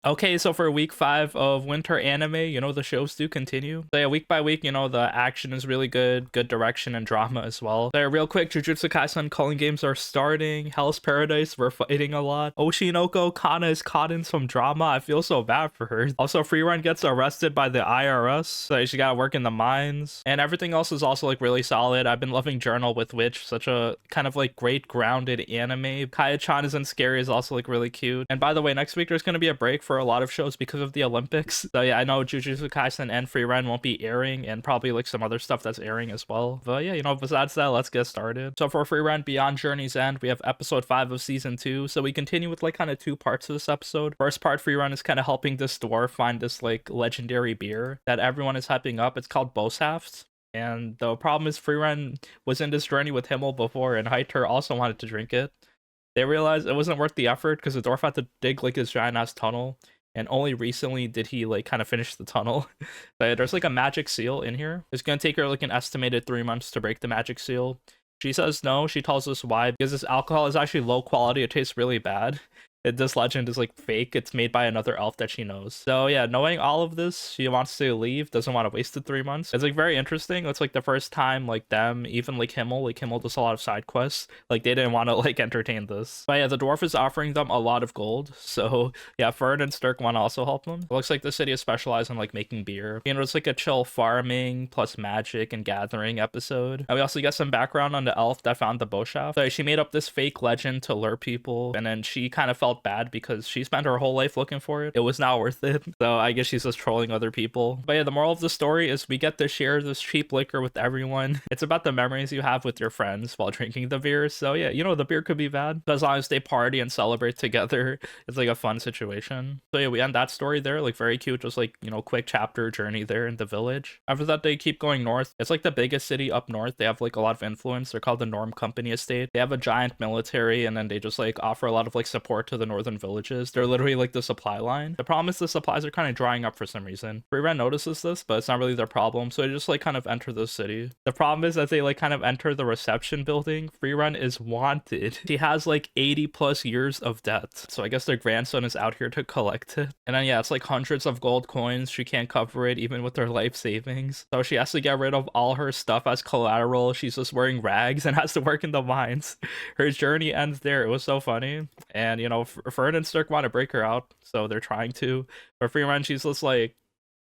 Okay, so for week 5 of winter anime, the shows do continue. So yeah, week by week, the action is really good direction and drama as well. So yeah, real quick, Jujutsu Kaisen Culling games are starting. Hell's Paradise, we're fighting a lot. Oshinoko, Kana is caught in some drama. I feel so bad for her. Also, Frieren gets arrested by the IRS, so she gotta work in the mines. And everything else is also like really solid. I've been loving Journal with Witch, such a kind of like great grounded anime. Kaya-chan isn't scary is also like really cute. And by the way, next week there's gonna be a break for a lot of shows because of the Olympics. So yeah, I know Jujutsu Kaisen and Frieren won't be airing, and probably like some other stuff that's airing as well. But yeah, besides that, let's get started. So for Frieren Beyond Journey's End, we have episode 5 of season 2. So we continue with like kind of two parts of this episode. First part, Frieren is kind of helping this dwarf find this like legendary beer that everyone is hyping up. It's called Bosaft. And the problem is Frieren was in this journey with Himmel before, and Heiter also wanted to drink it. They realized it wasn't worth the effort because the dwarf had to dig like his giant ass tunnel, and only recently did he like kind of finish the tunnel. But there's like a magic seal in here. It's gonna take her like an estimated 3 months to break the magic seal. She says no. She tells us why, because this alcohol is actually low quality. It tastes really bad. This legend is like fake. It's made by another elf that she knows. So yeah, knowing all of this, she wants to leave, doesn't want to waste the 3 months. It's like very interesting. It's like the first time like them, even like Himmel does a lot of side quests. Like they didn't want to like entertain this. But yeah, the dwarf is offering them a lot of gold. So yeah, Fern and Sturk want to also help them. It looks like the city is specialized in like making beer. It's like a chill farming plus magic and gathering episode. And we also get some background on the elf that found the bow shaft. So she made up this fake legend to lure people, and then she kind of felt bad because she spent her whole life looking for it. It was not worth it. So I guess she's just trolling other people. But yeah, the moral of the story is we get to share this cheap liquor with everyone. It's about the memories you have with your friends while drinking the beer. So yeah, the beer could be bad, but as long as they party and celebrate together, it's like a fun situation. So yeah, we end that story there. Like very cute, just like, quick chapter journey there in the village. After that, they keep going north. It's like the biggest city up north. They have like a lot of influence. They're called the Norm Company Estate. They have a giant military, and then they just like offer a lot of like support to the northern villages. They're literally like the supply line. The problem is the supplies are kind of drying up for some reason. Frieren notices this, but it's not really their problem, so they just like kind of enter the city. The problem is as they like kind of enter the reception building, Frieren is wanted. She has like 80 plus years of debt, so I guess their grandson is out here to collect it. And then yeah, it's like hundreds of gold coins. She can't cover it even with her life savings, so she has to get rid of all her stuff as collateral. She's just wearing rags and has to work in the mines. Her journey ends there. It was so funny. And Fern and Sturk want to break her out, so they're trying to. But Frieren, she's just like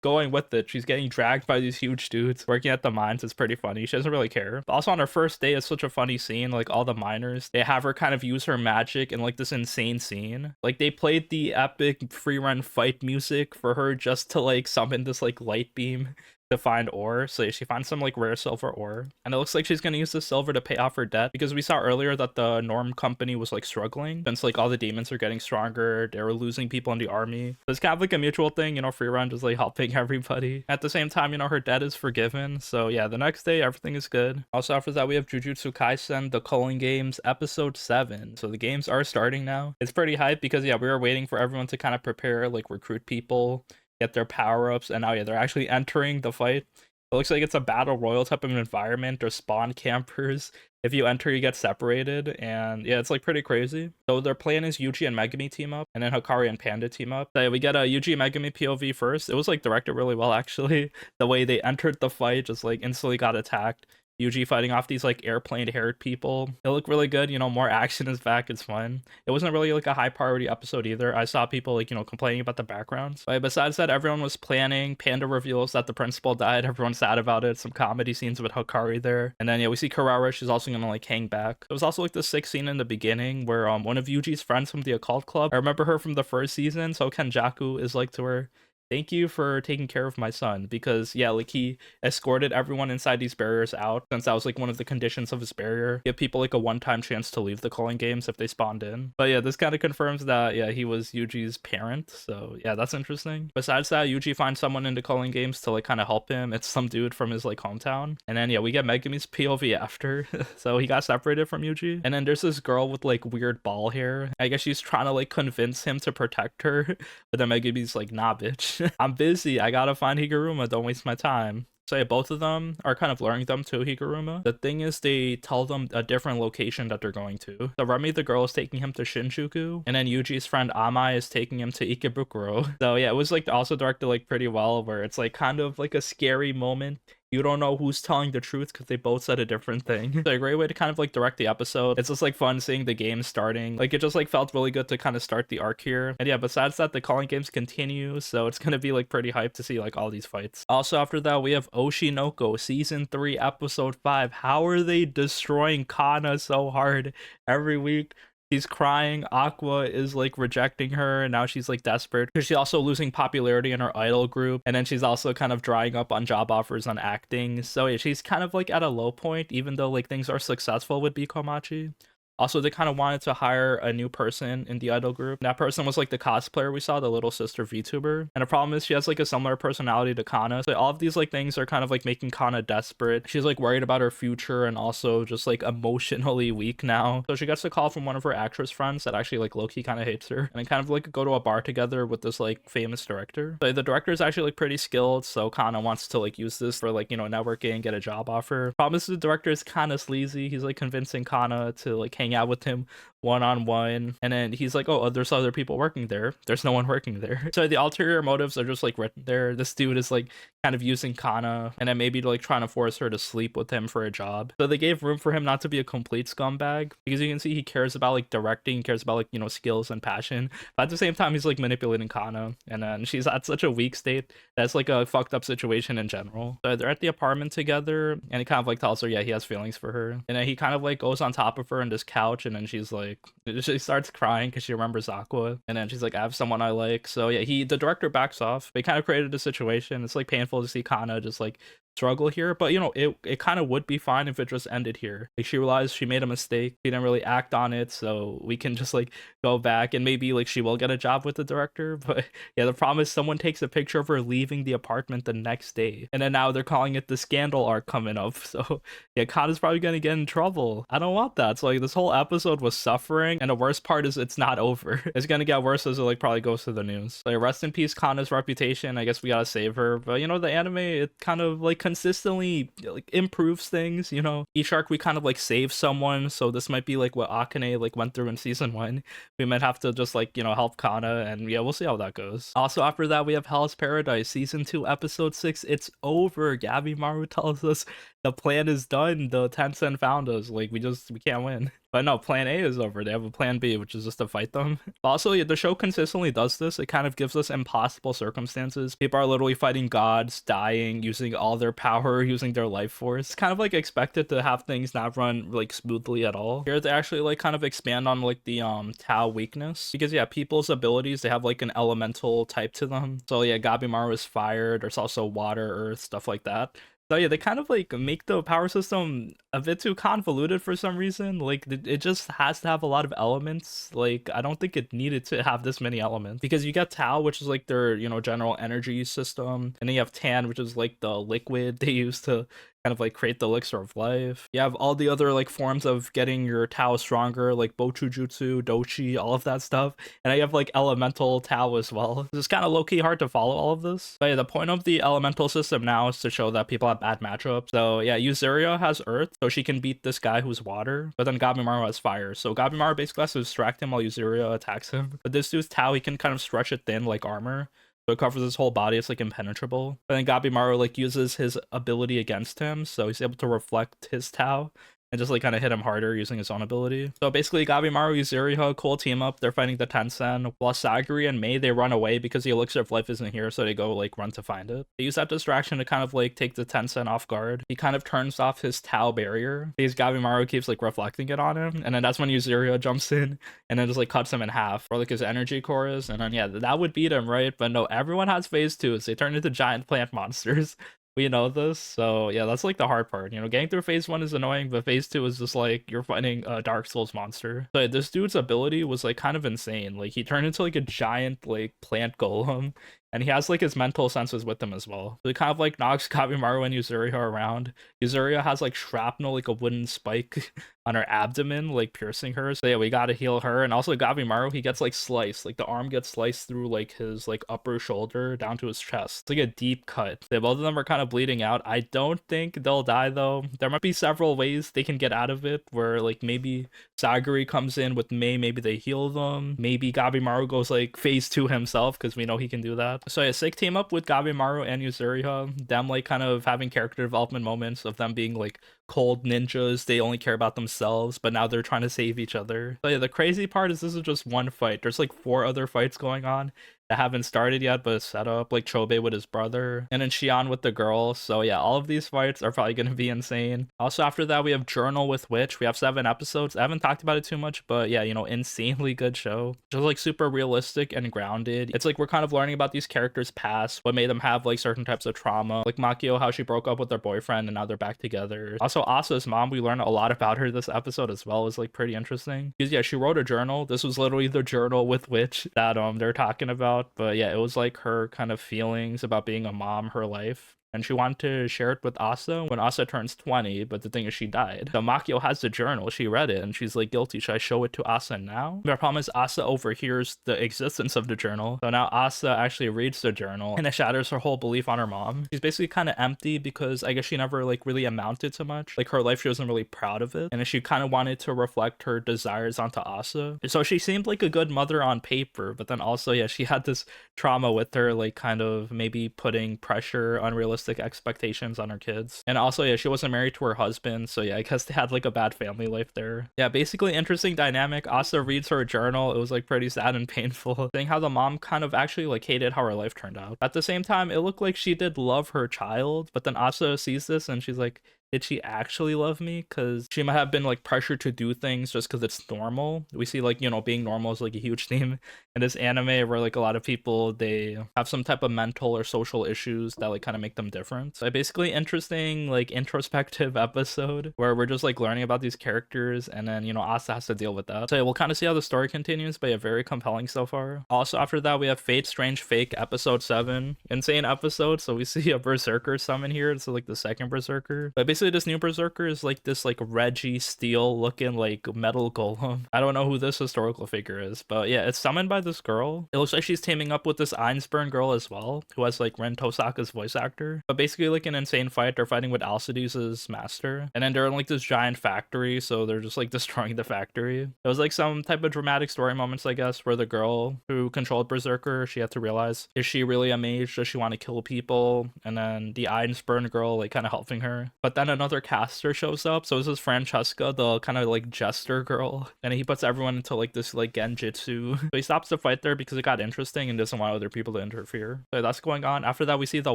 going with it. She's getting dragged by these huge dudes working at the mines. It's pretty funny. She doesn't really care. But also on her first day, it's such a funny scene. Like all the miners, they have her kind of use her magic in like this insane scene. Like they played the epic Frieren fight music for her just to like summon this like light beam to find ore. So she finds some like rare silver ore, and it looks like she's gonna use the silver to pay off her debt, because we saw earlier that the Norm Company was like struggling since like all the demons are getting stronger. They were losing people in the army. So it's kind of like a mutual thing, Frieren just like helping everybody. At the same time, her debt is forgiven. So yeah, the next day everything is good. Also after that, we have Jujutsu Kaisen The Culling Games episode 7. So the games are starting now. It's pretty hype because yeah, we were waiting for everyone to kind of prepare, like recruit people, get their power-ups, and now yeah, they're actually entering the fight. It looks like it's a battle royal type of environment. There's spawn campers. If you enter, you get separated, and yeah, it's like pretty crazy. So their plan is Yuji and Megumi team up, and then Hikari and Panda team up. So yeah, we get a Yuji and Megumi POV first. It was like directed really well actually. The way they entered the fight, just like instantly got attacked. Yuji fighting off these like airplane haired people. It looked really good. More action is back. It's fun. It wasn't really like a high priority episode either. I saw people like, complaining about the backgrounds. But besides that, everyone was planning. Panda reveals that the principal died. Everyone's sad about it. Some comedy scenes with Hikari there. And then yeah, we see Karara. She's also gonna like hang back. It was also like the sick scene in the beginning where one of Yuji's friends from the occult club, I remember her from the first season. So Kenjaku is like to her, thank you for taking care of my son, because yeah, like he escorted everyone inside these barriers out, since that was like one of the conditions of his barrier. Give people like a one-time chance to leave the Culling games if they spawned in. But yeah, this kind of confirms that yeah, he was Yuji's parent. So yeah, that's interesting. Besides that, Yuji finds someone in the Culling games to like kind of help him. It's some dude from his like hometown. And then yeah, we get Megumi's POV after. So he got separated from Yuji, and then there's this girl with like weird ball hair. I guess she's trying to like convince him to protect her, but then Megumi's like, nah bitch, I'm busy, I gotta find Higuruma, don't waste my time. So yeah, both of them are kind of luring them to Higuruma. The thing is, they tell them a different location that they're going to. So Remy, the girl, is taking him to Shinjuku, and then Yuji's friend Amai is taking him to Ikebukuro. So yeah, it was like also directed like pretty well, where it's like kind of like a scary moment. You don't know who's telling the truth because they both said a different thing. So a great way to kind of like direct the episode. It's just like fun seeing the game starting. Like it just like felt really good to kind of start the arc here. And yeah, besides that, the Culling games continue, so it's gonna be like pretty hyped to see like all these fights. Also after that, we have Oshinoko season 3 episode 5. How are they destroying Kana so hard every week? She's crying. Aqua is like rejecting her, and now she's like desperate because she's also losing popularity in her idol group, and then she's also kind of drying up on job offers on acting. So yeah, she's kind of like at a low point, even though like things are successful with Bikomachi. Also, they kind of wanted to hire a new person in the idol group. That person was like the cosplayer we saw, the little sister VTuber. And the problem is she has like a similar personality to Kana. So all of these like things are kind of like making Kana desperate. She's like worried about her future and also just like emotionally weak now. So she gets a call from one of her actress friends that actually like low-key kind of hates her. And they kind of like go to a bar together with this like famous director. So the director is actually like pretty skilled. So Kana wants to like use this for like, you know, networking, get a job offer. Problem is the director is kind of sleazy. He's like convincing Kana to like hang out with him one-on-one, and then he's like, oh, there's other people working there. There's no one working there. So the ulterior motives are just like written there. This dude is like kind of using Kana, and then maybe like trying to force her to sleep with him for a job. So they gave room for him not to be a complete scumbag, because you can see he cares about like directing, cares about like, you know, skills and passion, but at the same time he's like manipulating Kana, and then she's at such a weak state that's like a fucked up situation in general. So they're at the apartment together, and he kind of like tells her, yeah, he has feelings for her, and then he kind of like goes on top of her in this couch, and then she's like, she starts crying because she remembers Aqua, and then she's like, I have someone I like. So yeah, the director backs off. They kind of created a situation. It's like painful to see Kana just like struggle here, but you know, it kind of would be fine if it just ended here. Like she realized she made a mistake, she didn't really act on it, so we can just like go back, and maybe like she will get a job with the director. But yeah, the problem is someone takes a picture of her leaving the apartment the next day, and then now they're calling it the scandal arc coming up. So yeah, Kana's probably gonna get in trouble. I don't want that. So like this whole episode was suffering, and the worst part is it's not over. It's gonna get worse as it like probably goes to the news. Like rest in peace Kana's reputation. I guess we gotta save her, but you know, the anime, it kind of like consistently like improves things. You know, each arc we kind of like save someone, so this might be like what Akane like went through in season 1. We might have to just like, you know, help Kana, and yeah, we'll see how that goes. Also after that, we have Hell's Paradise season 2 episode 6. It's over. Gabimaru tells us the plan is done. The Tencent found us. Like we can't win. But no, plan A is over. They have a plan B, which is just to fight them. Also, yeah, the show consistently does this. It kind of gives us impossible circumstances. People are literally fighting gods, dying, using all their power, using their life force. It's kind of like expected to have things not run like smoothly at all. Here they actually like kind of expand on like the Tao weakness, because yeah, people's abilities, they have like an elemental type to them. So yeah, Gabimaru is fire. There's also water, earth, stuff like that. So yeah, they kind of like make the power system a bit too convoluted for some reason. Like it just has to have a lot of elements. Like I don't think it needed to have this many elements, because you got Tao, which is like their, you know, general energy system, and then you have Tan, which is like the liquid they use to kind of like create the elixir of life. You have all the other like forms of getting your Tao stronger, like Bochujutsu, Dochi, all of that stuff. And I have like elemental Tao as well. It's kind of low-key hard to follow all of this. But yeah, the point of the elemental system now is to show that people have bad matchups. So yeah, Yuzuriha has earth, so she can beat this guy who's water, but then Gabimaru has fire. So Gabimaru basically has to distract him while Yuzuriha attacks him. But this dude's Tao, he can kind of stretch it thin like armor. So it covers his whole body. It's like impenetrable. But then Gabimaru like uses his ability against him, so he's able to reflect his Tao and just like kind of hit him harder using his own ability. So basically Gabimaru, Yuzuriha, cool team up. They're fighting the Tencent, while Sagiri and Mei, they run away because the elixir of life isn't here, so they go like run to find it. They use that distraction to kind of like take the Tencent off guard. He kind of turns off his Tao barrier because Gabimaru keeps like reflecting it on him, and then that's when Yuzuriha jumps in and then just like cuts him in half, or like his energy core is, and then yeah, that would beat him, right? But no, everyone has phase 2, so they turn into giant plant monsters. We know this, so yeah, that's like the hard part. You know, getting through phase 1 is annoying, but phase 2 is just like you're fighting a Dark Souls monster. So yeah, this dude's ability was like kind of insane. Like he turned into like a giant like plant golem. And he has like his mental senses with him as well. So he kind of like knocks Gabimaru and Yuzuriha around. Yuzuriha has like shrapnel, like a wooden spike on her abdomen, like piercing her. So yeah, we gotta heal her. And also Gabimaru, he gets like sliced. Like the arm gets sliced through like his like upper shoulder down to his chest. It's like a deep cut. They, both of them are kind of bleeding out. I don't think they'll die though. There might be several ways they can get out of it, where like maybe Saguri comes in with Mei, maybe they heal them. Maybe Gabimaru goes like phase 2 himself, because we know he can do that. So yeah, sick team up with Gabimaru and Yuzuriha. Them like kind of having character development moments of them being like cold ninjas. They only care about themselves, but now they're trying to save each other. So yeah, the crazy part is this is just one fight. There's like 4 other fights going on that haven't started yet, but set up, like Chobe with his brother, and then Shion with the girl. So yeah, all of these fights are probably going to be insane. Also after that, we have Journal with Witch. We have 7 episodes. I haven't talked about it too much, but yeah, you know, insanely good show. Just like super realistic and grounded. It's like we're kind of learning about these characters' past, what made them have like certain types of trauma, like Makio, how she broke up with her boyfriend and now they're back together. Also Asa's mom, we learn a lot about her this episode as well. Is like pretty interesting, because yeah, she wrote a journal. This was literally the journal with Witch that they're talking about. But yeah, it was like her kind of feelings about being a mom, her life. And she wanted to share it with Asa when Asa turns 20, but the thing is she died. So Makio has the journal, she read it, and she's like guilty. Should I show it to Asa now? The problem is Asa overhears the existence of the journal. So now Asa actually reads the journal, and it shatters her whole belief on her mom. She's basically kind of empty because I guess she never like really amounted to much. Like her life, she wasn't really proud of it. And she kind of wanted to reflect her desires onto Asa. So she seemed like a good mother on paper, but then also, yeah, she had this trauma with her, like kind of maybe putting pressure, unrealistic expectations on her kids. And also, yeah, she wasn't married to her husband, so yeah, I guess they had like a bad family life there. Yeah, basically interesting dynamic. Asa reads her journal. It was like pretty sad and painful, seeing how the mom kind of actually like hated how her life turned out. At the same time, it looked like she did love her child, but then Asa sees this and she's like, did she actually love me? Because she might have been like pressured to do things just because it's normal. We see like, you know, being normal is like a huge theme in this anime, where like a lot of people, they have some type of mental or social issues that like kind of make them different. So basically interesting like introspective episode where we're just like learning about these characters, and then, you know, Asa has to deal with that. So yeah, we'll kind of see how the story continues, but yeah, very compelling so far. Also after that, we have Fate Strange Fake episode 7. Insane episode. So we see a berserker summon here. It's like the second berserker, but basically this new berserker is like this like Reggie Steel looking like metal golem. I don't know who this historical figure is, but yeah, it's summoned by this girl. It looks like she's teaming up with this Einsburn girl as well, who has like Ren Tosaka's voice actor. But basically like an insane fight. They're fighting with Alcides' master, and then they're in like this giant factory, so they're just like destroying the factory. It was like some type of dramatic story moments, I guess, where the girl who controlled berserker, she had to realize, is she really a mage? Does she want to kill people? And then the Einsburn girl like kind of helping her. But then another caster shows up. So this is Francesca, the kind of like jester girl, and he puts everyone into like this like genjutsu. So he stops the fight there because it got interesting and doesn't want other people to interfere. So that's going on. After that, we see the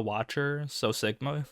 Watcher, so Sigma.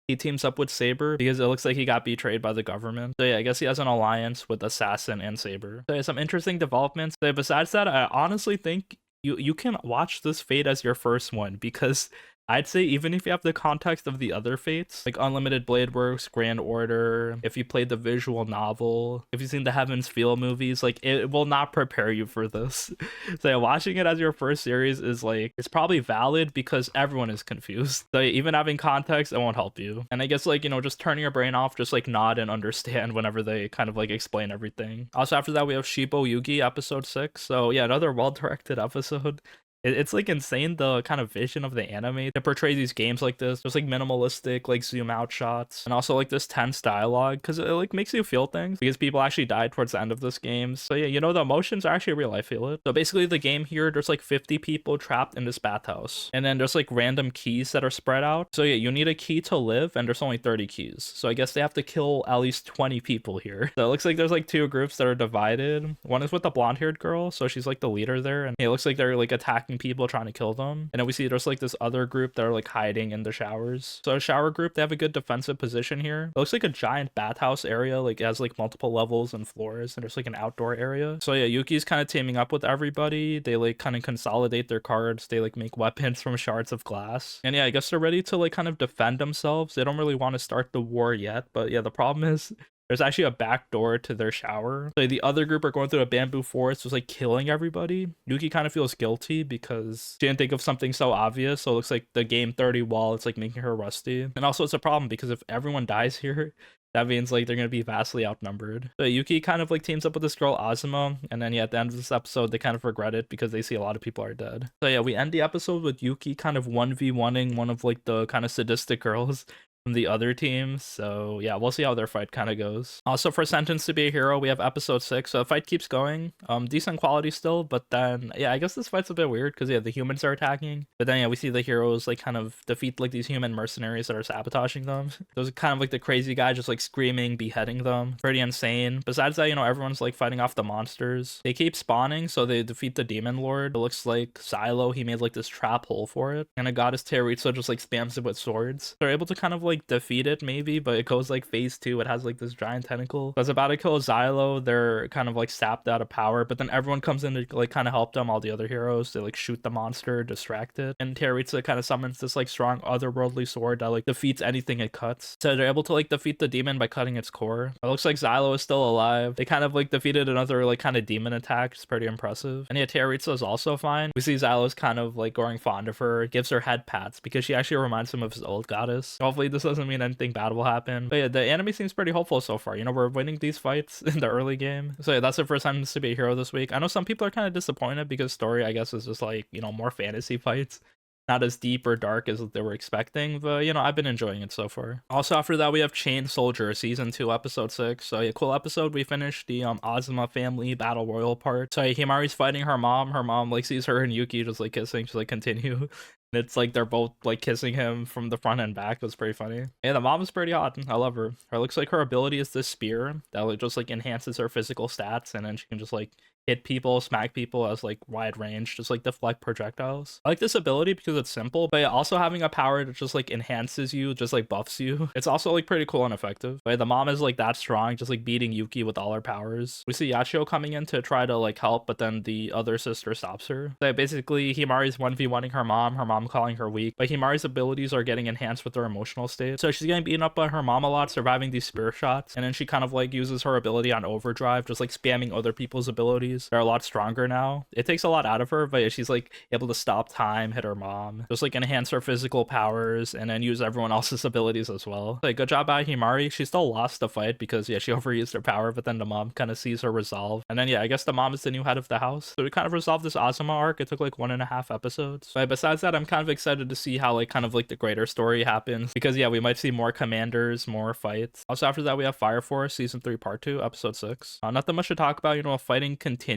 He teams up with Saber because it looks like he got betrayed by the government. So yeah, I guess he has an alliance with Assassin and Saber. So yeah, some interesting developments. So besides that, I honestly think you can watch this Fate as your first one, because I'd say even if you have the context of the other Fates, like Unlimited Blade Works, Grand Order, if you played the visual novel, if you've seen the Heaven's Feel movies, like it will not prepare you for this. So yeah, watching it as your first series is like, it's probably valid because everyone is confused. So yeah, even having context, it won't help you. And I guess like, you know, just turning your brain off, just like nod and understand whenever they kind of like explain everything. Also after that, we have Shiboyugi episode 6. So yeah, another well-directed episode. It's like insane the kind of vision of the anime to portray these games like this, just like minimalistic like zoom out shots, and also like this tense dialogue, because it like makes you feel things, because people actually died towards the end of this game. So yeah, you know, the emotions are actually real. I feel it. So basically the game here, there's like 50 people trapped in this bathhouse, and then there's like random keys that are spread out. So yeah, you need a key to live, and there's only 30 keys, so I guess they have to kill at least 20 people here. So it looks like there's like 2 groups that are divided. One is with the blonde haired girl, so she's like the leader there, and it looks like they're like attacking people trying to kill them. And then we see there's like this other group that are like hiding in the showers. So a shower group, they have a good defensive position here. It looks like a giant bathhouse area, like it has like multiple levels and floors, and there's like an outdoor area. So yeah, Yuki's kind of teaming up with everybody. They like kind of consolidate their cards. They like make weapons from shards of glass. And yeah, I guess they're ready to like kind of defend themselves. They don't really want to start the war yet, but yeah, the problem is there's actually a back door to their shower. So the other group are going through a bamboo forest, just like killing everybody. Yuki kind of feels guilty because she didn't think of something so obvious. So it looks like the game 30 wall, it's like making her rusty. And also it's a problem because if everyone dies here, that means like they're gonna be vastly outnumbered. So Yuki kind of like teams up with this girl Azuma, and then yeah, at the end of this episode, they kind of regret it because they see a lot of people are dead. So yeah, we end the episode with Yuki kind of 1v1ing one of like the kind of sadistic girls from the other teams. So yeah, we'll see how their fight kind of goes. Also for Sentenced to be a Hero, we have episode 6. So the fight keeps going. Decent quality still, but then yeah, I guess this fight's a bit weird because yeah, the humans are attacking, but then yeah, we see the heroes like kind of defeat like these human mercenaries that are sabotaging them. Those are kind of like the crazy guy just like screaming, beheading them. Pretty insane. Besides that, you know, everyone's like fighting off the monsters. They keep spawning, so they defeat the demon lord. It looks like Silo, he made like this trap hole for it, and a goddess Teritsu just like spams it with swords. They're able to kind of like defeat it maybe, but it goes like phase 2. It has like this giant tentacle that's about to kill Xylo. They're kind of like sapped out of power, but then everyone comes in to like kind of help them. All the other heroes, they like shoot the monster, distract it, and Teritsu kind of summons this like strong otherworldly sword that like defeats anything it cuts. So they're able to like defeat the demon by cutting its core. It looks like Xylo is still alive. They kind of like defeated another like kind of demon attack. It's pretty impressive. And yeah, Teritsu is also fine. We see Xylo's kind of like growing fond of her, gives her head pats because she actually reminds him of his old goddess. Hopefully this doesn't mean anything bad will happen. But yeah, the anime seems pretty hopeful so far. You know, we're winning these fights in the early game. So yeah, that's the first time to be a hero this week. I know some people are kind of disappointed because story, I guess, is just like, you know, more fantasy fights. Not as deep or dark as they were expecting, but you know, I've been enjoying it so far. Also after that, we have Chain Soldier season 2 episode 6. So yeah, cool episode. We finished the Azuma family battle royal part. So yeah, Himari's fighting her mom. Her mom like sees her and Yuki just like kissing. She's like, continue. And it's like they're both like kissing him from the front and back. It was pretty funny. Yeah, the mom is pretty hot. I love her. Her looks like her ability is this spear that like just like enhances her physical stats, and then she can just like hit people, smack people as like wide range, just like deflect projectiles. I like this ability because it's simple, but also having a power that just like enhances you, just like buffs you. It's also like pretty cool and effective. But the mom is like that strong, just like beating Yuki with all her powers. We see Yachio coming in to try to like help, but then the other sister stops her. So basically Himari's 1v1ing her mom calling her weak, but Himari's abilities are getting enhanced with her emotional state. So she's getting beaten up by her mom a lot, surviving these spear shots, and then she kind of like uses her ability on overdrive, just like spamming other people's abilities. They're a lot stronger now. It takes a lot out of her, but she's like able to stop time, hit her mom, just like enhance her physical powers, and then use everyone else's abilities as well. Like, good job by Himari. She still lost the fight because yeah, she overused her power, but then the mom kind of sees her resolve, and then yeah, I guess the mom is the new head of the house. So we kind of resolved this Azuma arc. It took like 1.5 episodes. But besides that, I'm kind of excited to see how like kind of like the greater story happens, because yeah, we might see more commanders, more fights. Also after that, we have Fire Force season 3 part 2 episode 6. Not that much to talk about. You know, fighting continues.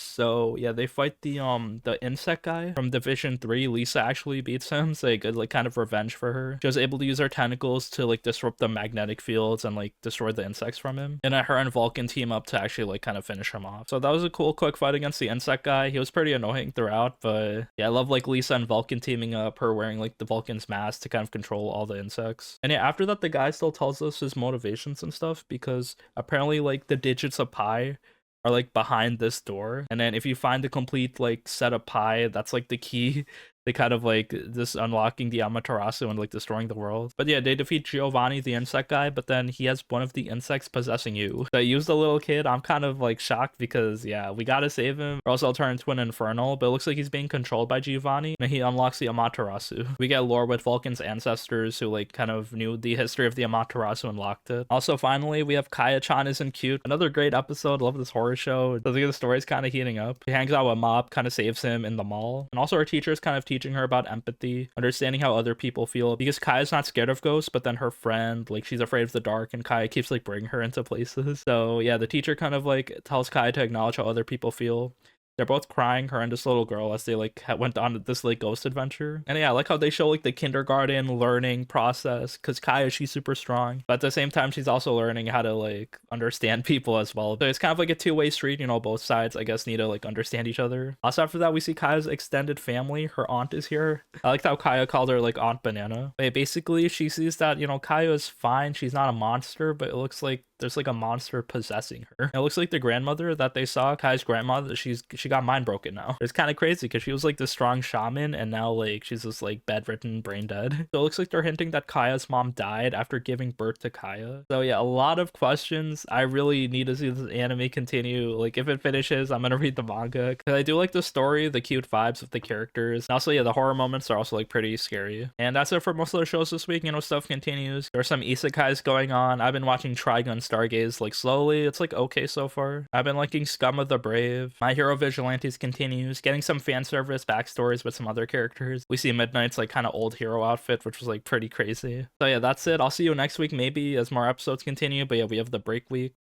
So yeah, they fight the insect guy from Division 3. Lisa actually beats him. So good like kind of revenge for her. She was able to use her tentacles to like disrupt the magnetic fields and like destroy the insects from him, and her and Vulcan team up to actually like kind of finish him off. So that was a cool quick fight against the insect guy. He was pretty annoying throughout, but yeah, I love like Lisa and Vulcan teaming up, her wearing like the Vulcan's mask to kind of control all the insects. And yeah, after that, the guy still tells us his motivations and stuff, because apparently like the digits of pi are like behind this door, and then if you find the complete like set of pi, that's like the key. They kind of like this unlocking the Amaterasu and like destroying the world. But yeah, they defeat Giovanni, the insect guy, but then he has one of the insects possessing you. They use the little kid. I'm kind of like shocked because yeah, we gotta save him or else he'll turn into an infernal. But it looks like he's being controlled by Giovanni, and he unlocks the Amaterasu. We get lore with Vulcan's ancestors who like kind of knew the history of the Amaterasu and locked it. Also finally, we have Kaya-chan isn't cute. Another great episode. Love this horror show. The story's kind of heating up. He hangs out with Mop, kind of saves him in the mall, and also our teacher's kind of teaching her about empathy, understanding how other people feel, because Kaya's not scared of ghosts, but then her friend, like, she's afraid of the dark, and Kaya keeps like bringing her into places. So yeah, the teacher kind of like tells Kaya to acknowledge how other people feel. They're both crying, her and this little girl, as they like went on this like ghost adventure. And yeah, I like how they show like the kindergarten learning process, because Kaya, she's super strong, but at the same time she's also learning how to like understand people as well. So it's kind of like a two-way street, you know, both sides I guess need to like understand each other. Also after that, we see Kaya's extended family. Her aunt is here. I liked how Kaya called her like Aunt Banana. But basically she sees that, you know, Kaya is fine, she's not a monster, but it looks like there's like a monster possessing her. It looks like the grandmother that they saw, Kai's grandmother, she got mind broken now. It's kind of crazy because she was like this strong shaman and now like she's just like bedridden, brain dead. So it looks like they're hinting that Kaya's mom died after giving birth to Kaya. So yeah, a lot of questions. I really need to see this anime continue. Like if it finishes, I'm gonna read the manga because I do like the story, the cute vibes of the characters. And also, yeah, the horror moments are also like pretty scary. And that's it for most of the shows this week. You know, stuff continues. There's some isekais going on. I've been watching Trigun Stargaze like slowly. It's like okay so far. I've been liking Scum of the Brave. My Hero Vigilantes continues, getting some fan service backstories with some other characters. We see Midnight's like kind of old hero outfit, which was like pretty crazy. So yeah, that's it. I'll see you next week maybe as more episodes continue. But yeah, we have the break week.